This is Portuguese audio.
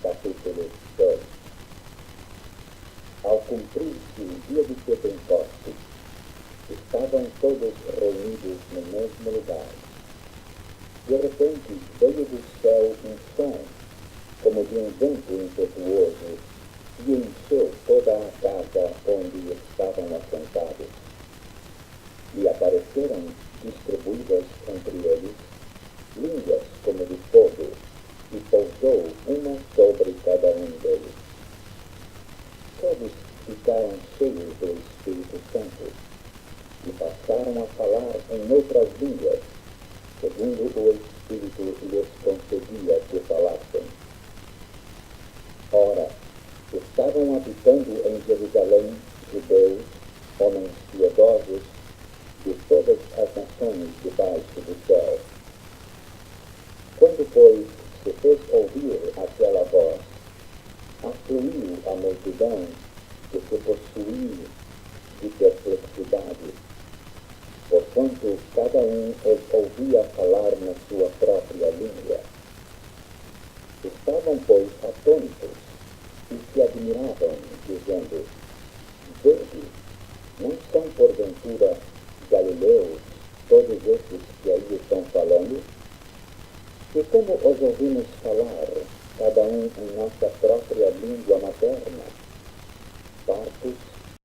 Capítulo 2. Ao cumprir-se o dia de Pentecostes, estavam todos reunidos no mesmo lugar. De repente veio do céu um som, como de um vento impetuoso, e encheu toda a casa onde estavam assentados. E apareceram distribuídas entre eles línguas como de fogo, e pousou uma sobre cada um deles. Todos ficaram cheios do Espírito Santo e passaram a falar em outras línguas, segundo o Espírito lhes concedia que falassem. Ora, estavam habitando em Jerusalém judeus, homens piedosos, de todas as nações debaixo do céu. Quando, pois, se fez ouvir aquela voz, afluiu a multidão que se possuía de perplexidade, porquanto cada um os ouvia falar na sua própria língua. Estavam, pois, atônitos e se admiravam, dizendo: Vede, não são porventura galileus todos esses que aí estão falando? E como os ouvimos falar, cada um em nossa própria língua materna, partos